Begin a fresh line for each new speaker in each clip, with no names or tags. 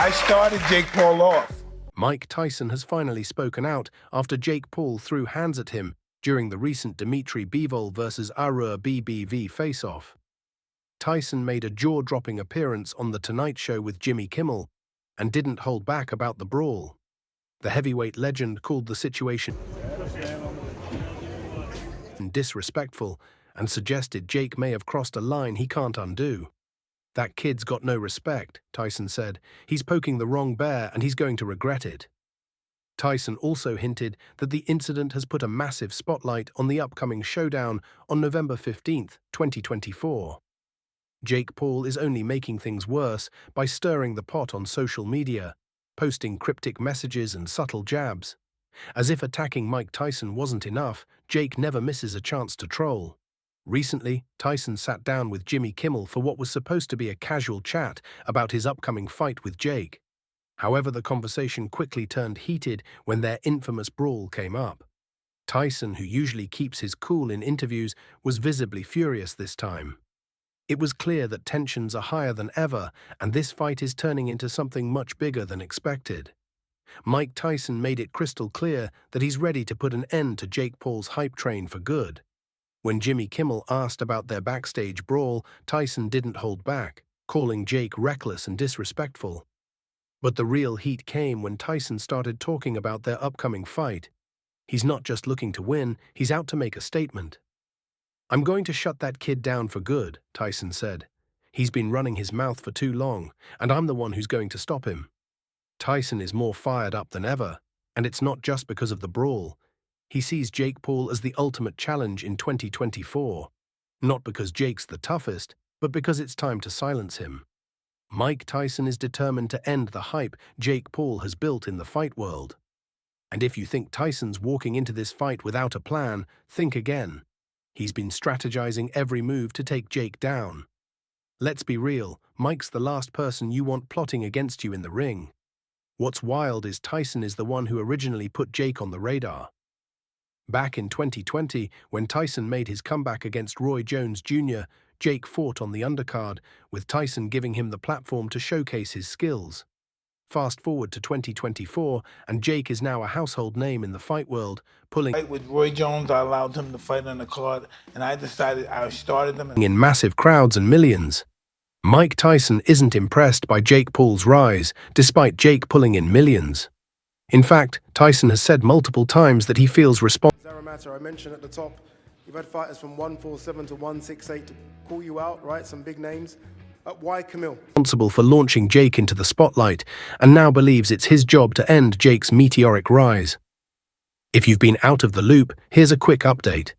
I started Jake Paul off.
Mike Tyson has finally spoken out after Jake Paul threw hands at him during the recent Dmitry Bivol versus Artur Beterbiev face-off. Tyson made a jaw-dropping appearance on The Tonight Show with Jimmy Kimmel and didn't hold back about the brawl. The heavyweight legend called the situation disrespectful and suggested Jake may have crossed a line he can't undo. "That kid's got no respect," Tyson said. "He's poking the wrong bear and he's going to regret it." Tyson also hinted that the incident has put a massive spotlight on the upcoming Showdown on November 15th, 2024. Jake Paul is only making things worse by stirring the pot on social media, posting cryptic messages and subtle jabs. As if attacking Mike Tyson wasn't enough, Jake never misses a chance to troll. Recently, Tyson sat down with Jimmy Kimmel for what was supposed to be a casual chat about his upcoming fight with Jake. However, the conversation quickly turned heated when their infamous brawl came up. Tyson, who usually keeps his cool in interviews, was visibly furious this time. It was clear that tensions are higher than ever, and this fight is turning into something much bigger than expected. Mike Tyson made it crystal clear that he's ready to put an end to Jake Paul's hype train for good. When Jimmy Kimmel asked about their backstage brawl, Tyson didn't hold back, calling Jake reckless and disrespectful. But the real heat came when Tyson started talking about their upcoming fight. He's not just looking to win, he's out to make a statement. "I'm going to shut that kid down for good," Tyson said. "He's been running his mouth for too long, and I'm the one who's going to stop him." Tyson is more fired up than ever, and it's not just because of the brawl. He sees Jake Paul as the ultimate challenge in 2024, not because Jake's the toughest, but because it's time to silence him. Mike Tyson is determined to end the hype Jake Paul has built in the fight world. And if you think Tyson's walking into this fight without a plan, think again. He's been strategizing every move to take Jake down. Let's be real, Mike's the last person you want plotting against you in the ring. What's wild is Tyson is the one who originally put Jake on the radar. Back in 2020, when Tyson made his comeback against Roy Jones Jr., Jake fought on the undercard, with Tyson giving him the platform to showcase his skills. Fast forward to 2024, and Jake is now a household name in the fight world, pulling
With Roy Jones, I allowed him to fight on the card, and I started them
in massive crowds and millions. Mike Tyson isn't impressed by Jake Paul's rise, despite Jake pulling in millions. In fact, Tyson has said multiple times that he feels responsible.
I mentioned at the top, you've had fighters from 147 to 168 to call you out, right? Some big names. Why Camille?
Responsible for launching Jake into the spotlight, and now believes it's his job to end Jake's meteoric rise. If you've been out of the loop, here's a quick update.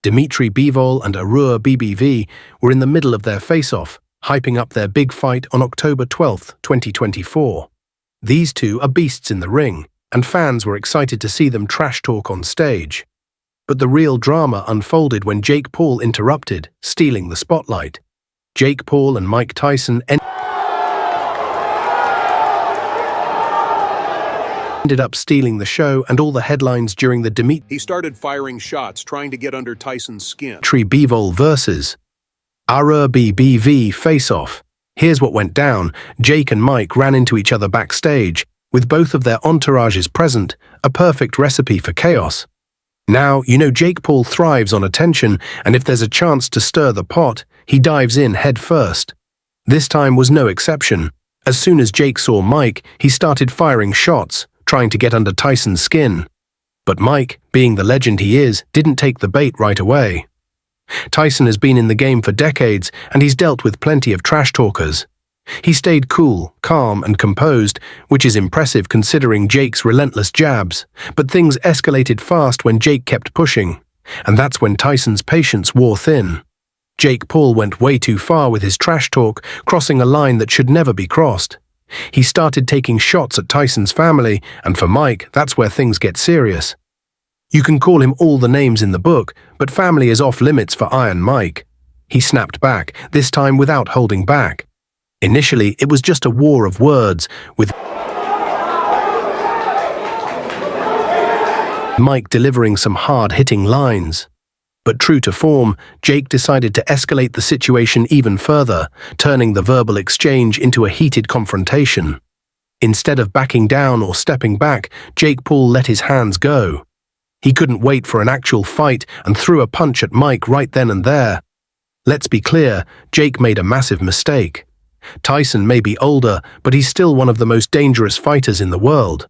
Dmitry Bivol and Artur Beterbiev were in the middle of their face-off, hyping up their big fight on October 12, 2024. These two are beasts in the ring, and fans were excited to see them trash talk on stage. But the real drama unfolded when Jake Paul interrupted, stealing the spotlight. Jake Paul and Mike Tyson ended up stealing the show and all the headlines during the
He started firing shots, trying to get under Tyson's skin.
Dmitry Bivol versus Artur Beterbiev face-off. Here's what went down. Jake and Mike ran into each other backstage, with both of their entourages present, a perfect recipe for chaos. Now, you know Jake Paul thrives on attention, and if there's a chance to stir the pot, he dives in head first. This time was no exception. As soon as Jake saw Mike, he started firing shots, trying to get under Tyson's skin. But Mike, being the legend he is, didn't take the bait right away. Tyson has been in the game for decades, and he's dealt with plenty of trash talkers. He stayed cool, calm, and composed, which is impressive considering Jake's relentless jabs, but things escalated fast when Jake kept pushing, and that's when Tyson's patience wore thin. Jake Paul went way too far with his trash talk, crossing a line that should never be crossed. He started taking shots at Tyson's family, and for Mike, that's where things get serious. You can call him all the names in the book, but family is off limits for Iron Mike. He snapped back, this time without holding back. Initially, it was just a war of words, with Mike delivering some hard-hitting lines. But true to form, Jake decided to escalate the situation even further, turning the verbal exchange into a heated confrontation. Instead of backing down or stepping back, Jake Paul let his hands go. He couldn't wait for an actual fight and threw a punch at Mike right then and there. Let's be clear, Jake made a massive mistake. Tyson may be older, but he's still one of the most dangerous fighters in the world.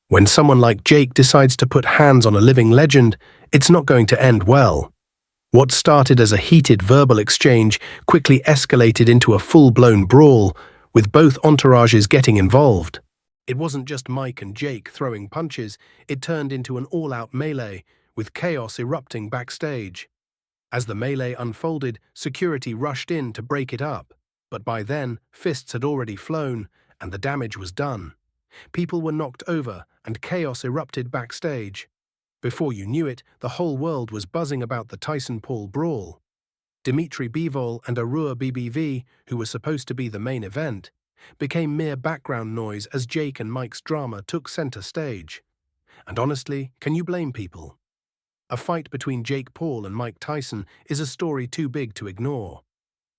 When someone like Jake decides to put hands on a living legend, it's not going to end well. What started as a heated verbal exchange quickly escalated into a full-blown brawl, with both entourages getting involved. It wasn't just Mike and Jake throwing punches, it turned into an all-out melee, with chaos erupting backstage. As the melee unfolded, security rushed in to break it up, but by then, fists had already flown, and the damage was done. People were knocked over, and chaos erupted backstage. Before you knew it, the whole world was buzzing about the Tyson-Paul brawl. Dmitry Bivol and Artur Beterbiev, who were supposed to be the main event, became mere background noise as Jake and Mike's drama took center stage. And honestly, can you blame people? A fight between Jake Paul and Mike Tyson is a story too big to ignore.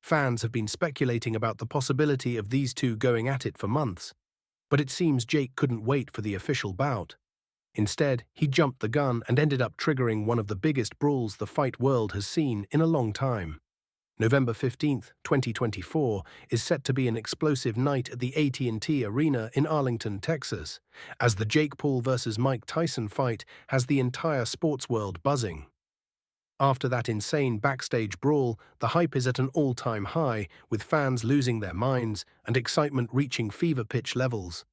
Fans have been speculating about the possibility of these two going at it for months, but it seems Jake couldn't wait for the official bout. Instead, he jumped the gun and ended up triggering one of the biggest brawls the fight world has seen in a long time. November 15, 2024 is set to be an explosive night at the AT&T Arena in Arlington, Texas, as the Jake Paul vs. Mike Tyson fight has the entire sports world buzzing. After that insane backstage brawl, the hype is at an all-time high, with fans losing their minds and excitement reaching fever-pitch levels.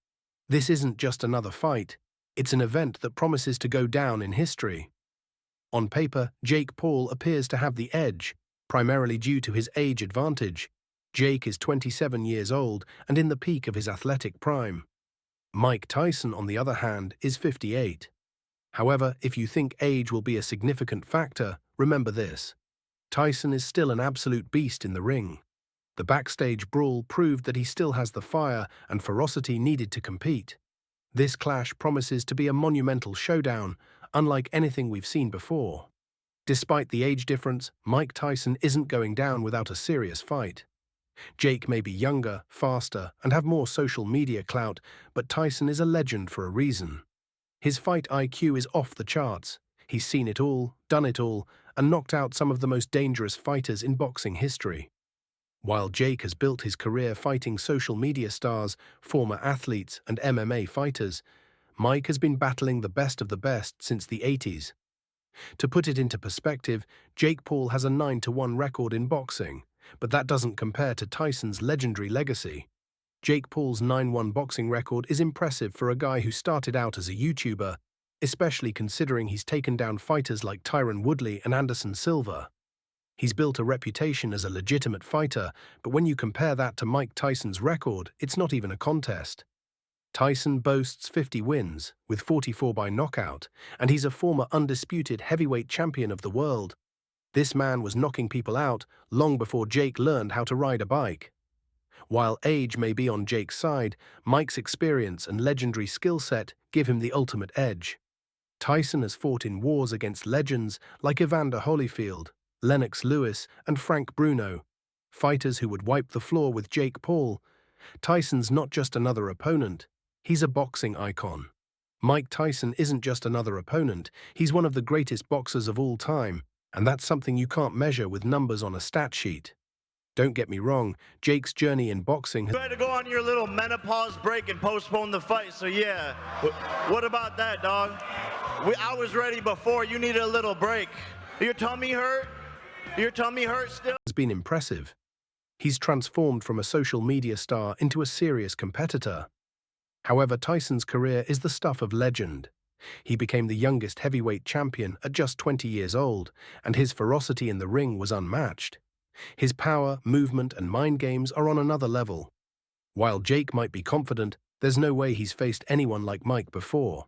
This isn't just another fight. It's an event that promises to go down in history. On paper, Jake Paul appears to have the edge, primarily due to his age advantage. Jake is 27 years old and in the peak of his athletic prime. Mike Tyson, on the other hand, is 58. However, if you think age will be a significant factor, remember this. Tyson is still an absolute beast in the ring. The backstage brawl proved that he still has the fire and ferocity needed to compete. This clash promises to be a monumental showdown, unlike anything we've seen before. Despite the age difference, Mike Tyson isn't going down without a serious fight. Jake may be younger, faster, and have more social media clout, but Tyson is a legend for a reason. His fight IQ is off the charts. He's seen it all, done it all, and knocked out some of the most dangerous fighters in boxing history. While Jake has built his career fighting social media stars, former athletes, and MMA fighters, Mike has been battling the best of the best since the 80s. To put it into perspective, Jake Paul has a 9-1 record in boxing, but that doesn't compare to Tyson's legendary legacy. Jake Paul's 9-1 boxing record is impressive for a guy who started out as a YouTuber, especially considering he's taken down fighters like Tyron Woodley and Anderson Silva. He's built a reputation as a legitimate fighter, but when you compare that to Mike Tyson's record, it's not even a contest. Tyson boasts 50 wins, with 44 by knockout, and he's a former undisputed heavyweight champion of the world. This man was knocking people out long before Jake learned how to ride a bike. While age may be on Jake's side, Mike's experience and legendary skill set give him the ultimate edge. Tyson has fought in wars against legends like Evander Holyfield, Lennox Lewis, and Frank Bruno, fighters who would wipe the floor with Jake Paul. Tyson's not just another opponent, he's a boxing icon. Mike Tyson isn't just another opponent, he's one of the greatest boxers of all time, and that's something you can't measure with numbers on a stat sheet. Don't get me wrong, Jake's journey in boxing has...
Try to go on your little menopause break and postpone the fight, so yeah. What about that, dog? I was ready before, you needed a little break. Your tummy hurt? Your tummy hurt still?
Has been impressive. He's transformed from a social media star into a serious competitor. However, Tyson's career is the stuff of legend. He became the youngest heavyweight champion at just 20 years old, and his ferocity in the ring was unmatched. His power, movement, and mind games are on another level. While Jake might be confident, there's no way he's faced anyone like Mike before.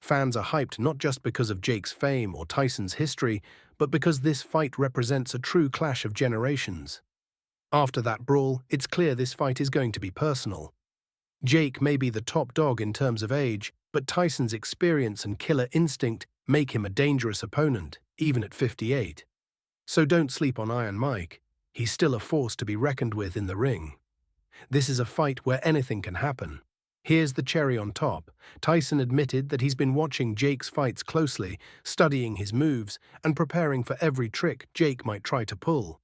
Fans are hyped not just because of Jake's fame or Tyson's history, but because this fight represents a true clash of generations. After that brawl, it's clear this fight is going to be personal. Jake may be the top dog in terms of age, but Tyson's experience and killer instinct make him a dangerous opponent, even at 58. So don't sleep on Iron Mike. He's still a force to be reckoned with in the ring. This is a fight where anything can happen. Here's the cherry on top. Tyson admitted that he's been watching Jake's fights closely, studying his moves, and preparing for every trick Jake might try to pull.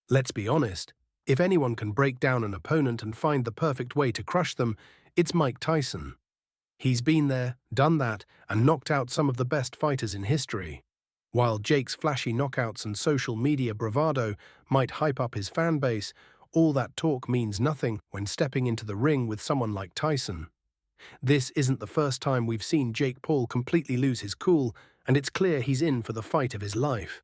Let's be honest, if anyone can break down an opponent and find the perfect way to crush them, it's Mike Tyson. He's been there, done that, and knocked out some of the best fighters in history. While Jake's flashy knockouts and social media bravado might hype up his fan base, all that talk means nothing when stepping into the ring with someone like Tyson. This isn't the first time we've seen Jake Paul completely lose his cool, and it's clear he's in for the fight of his life.